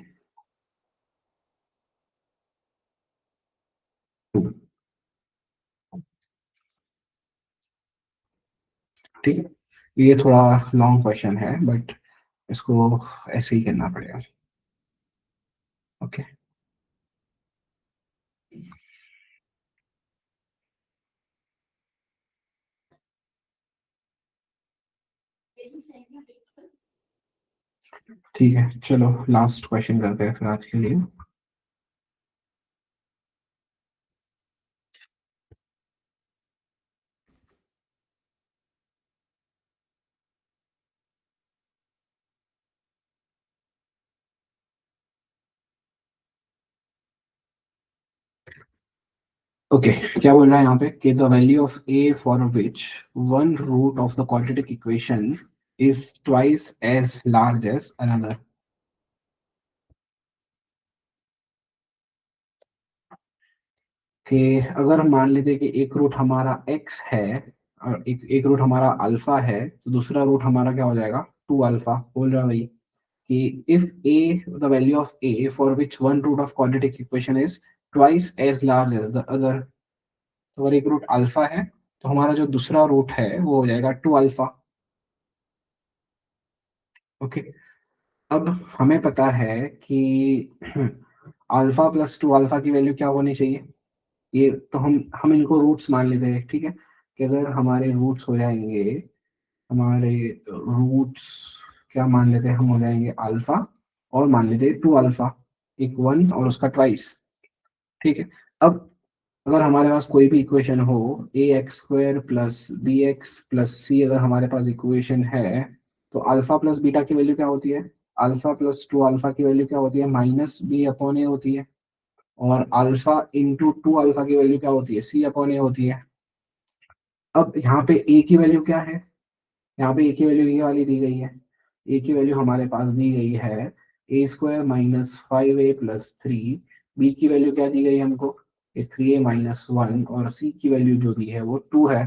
टू। ठीक है, ये थोड़ा लॉन्ग क्वेश्चन है बट इसको ऐसे ही करना पड़ेगा। ओके, ठीक है, चलो लास्ट क्वेश्चन करते हैं फिर आज के लिए। ओके, क्या बोल रहा है यहाँ पे कि the value of a for which one root of the quadratic equation is twice as large as another. कि अगर मान लेते कि एक रूट हमारा x है और एक रूट हमारा अल्फा है, तो दूसरा रूट हमारा क्या हो जाएगा, टू अल्फा। बोल रहा है भाई कि if a the value of a for which one root of quadratic equation is twice as large as the other. अगर एक रूट अल्फा है तो हमारा जो दूसरा रूट है वो हो जाएगा टू अल्फा। ओके, अब हमें पता है कि अल्फा प्लस टू अल्फा की वैल्यू क्या होनी चाहिए, ये तो हम इनको रूट्स मान लेते हैं, ठीक है। कि अगर हमारे रूट्स हो जाएंगे, हमारे रूट्स क्या मान लेते हैं, हम हो जाएंगे अल्फा और मान लेते हैं टू अल्फा, एक वन और उसका ट्वाइस, ठीक है। अब अगर हमारे पास कोई भी इक्वेशन हो, a x square plus b x plus c अगर हमारे पास इक्वेशन है, तो अल्फा प्लस बीटा की वैल्यू क्या होती है, अल्फा प्लस टू अल्फा की वैल्यू क्या होती है, माइनस बी अपॉन ए होती है। और अल्फा इंटू टू अल्फा की वैल्यू क्या होती है, सी अपॉन ए होती है। अब यहाँ पे ए की वैल्यू क्या है, यहाँ पे ए की वैल्यू ये वाली दी गई है। ए की वैल्यू हमारे पास दी गई है a square minus five a plus three. B की वैल्यू क्या दी गई है हमको, थ्री ए माइनस वन, और सी की वैल्यू जो दी है वो टू है।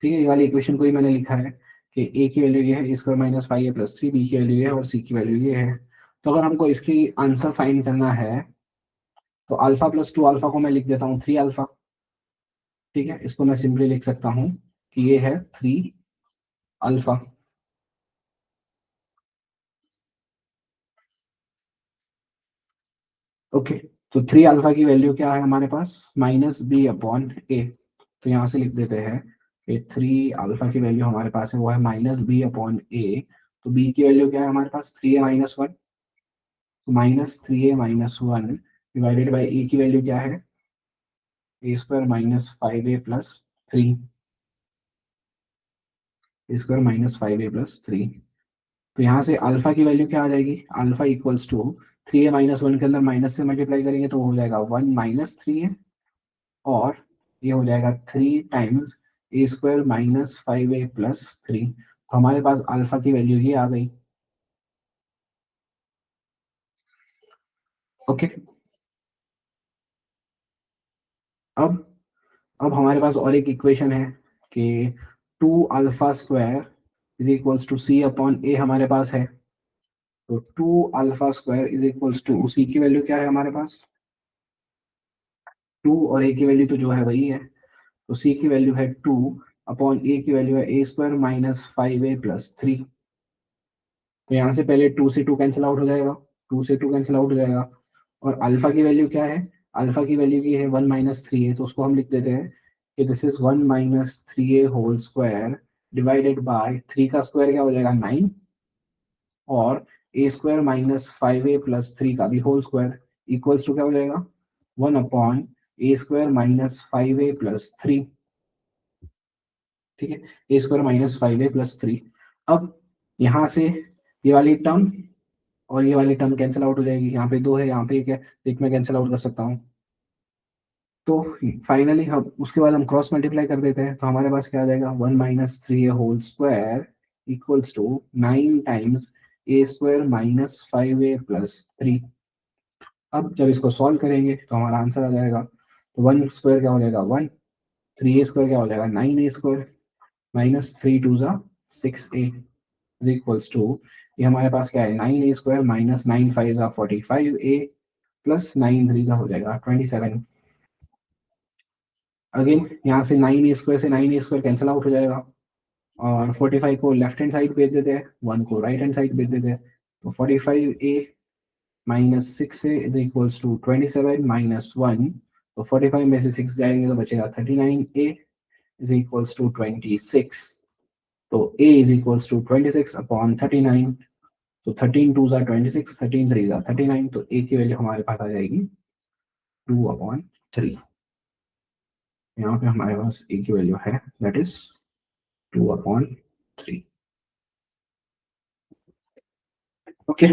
ठीक है, ये वाली इक्वेशन को ही मैंने लिखा है कि ए की वैल्यू ये है, a square minus five a plus three, B की वैल्यू ये है और सी की वैल्यू ये है। तो अगर हमको इसकी आंसर फाइंड करना है, तो अल्फा प्लस टू अल्फा को मैं लिख देता हूँ थ्री अल्फा। ठीक है, इसको मैं सिंपली लिख सकता हूँ कि ये है थ्री अल्फा। ओके, तो थ्री अल्फा की वैल्यू क्या है हमारे पास, माइनस बी अपॉन ए। तो यहाँ से लिख देते हैं कि थ्री अल्फा की वैल्यू हमारे पास है वो है माइनस बी अपॉन ए। तो बी की वैल्यू क्या है हमारे पास, थ्री ए माइनस वन, तो minus three a minus one divided by a की वैल्यू क्या है, a square minus five a plus three, a square minus five a plus three. तो यहाँ से अल्फा की वैल्यू क्या आ जाएगी, alpha equals to three a minus one के अंदर माइनस से मल्टीप्लाई करेंगे तो हो जाएगा वन माइनस थ्री है, और ये हो जाएगा three times a square minus five a plus three. तो हमारे पास अल्फा की वैल्यू ये आ गई। ओके, अब अब हमारे पास और एक इक्वेशन है कि 2 alpha square is equals to c upon a हमारे पास है। तो 2 alpha square is equals to c की वैल्यू क्या है हमारे पास, 2 और ए की वैल्यू तो जो है वही है, तो सी की वैल्यू है 2 अपॉन ए की वैल्यू है a square minus 5a plus 3। तो यहाँ से पहले 2 से 2 कैंसिल आउट हो जाएगा, 2 से 2 कैंसिल आउट हो जाएगा। और अल्फा की वैल्यू क्या है, अल्फा की वैल्यू की है 1 माइनस 3a, तो उसको हम लिख देते हैं कि this is 1 minus 3a whole square divided by 3 का स्क्वायर क्या हो जाएगा 9, और ए स्क्वायर माइनस 5a प्लस 3 का भी होल स्क्वायर इक्वल्स टू क्या हो जाएगा 1 अपॉन ए स्क्वायर माइनस 5a प्लस 3। ठीक है, a square minus 5a plus 3। अब यहाँ से ये वाली टर्म और ये वाली टर्म कैंसिल आउट हो जाएगी, यहाँ पे 2 है, यहाँ पे 1 है, तो एक मैं कैंसिल आउट कर सकता हूँ। तो फाइनली हम उसके बाद हम क्रॉस मल्टीप्लाई कर देते हैं, तो हमारे पास क्या आ जाएगा 1 minus 3a whole square equals to 9 times a square minus 5a plus 3। अब जब इसको सॉल्व करेंगे तो हमारा आंसर आ जाएगा, तो 1 स्क्वायर क्या हो जाएगा 1, 3a स्क्वायर क्या हो जाएगा 9a स्क्वायर माइनस 3 टू ज़ा 6a इज इक्वल्स टू, ये हमारे पास क्या है 9a स्क्वायर माइनस 9 5 ज़ा 45a प्लस 9 3 ज़ा हो जाएगा 27। अगेन यहाँ से 9a स्क्वायर से 9a स्क्वायर कैंसिल आउट हो जाएगा, और 45 को लेफ्ट हैंड साइड भेज देते हैं, 1 को राइट हैंड साइड भेज देते हैं। तो 45a minus 6a is equals to 27 minus 1, तो 45 में से 6 जाएंगे तो बचेगा 39a इज इक्वल्स टू 26। तो a is equals to 26 upon 39, तो 13 टू ज़ा 26, 13 3 ज़ा 39, तो a की वैल्यू हमारे पास आ जाएगी 2 अपॉन 3। यहाँ पे हमारे पास a की वैल्यू है दैट इज 2 अपॉन 3। ओके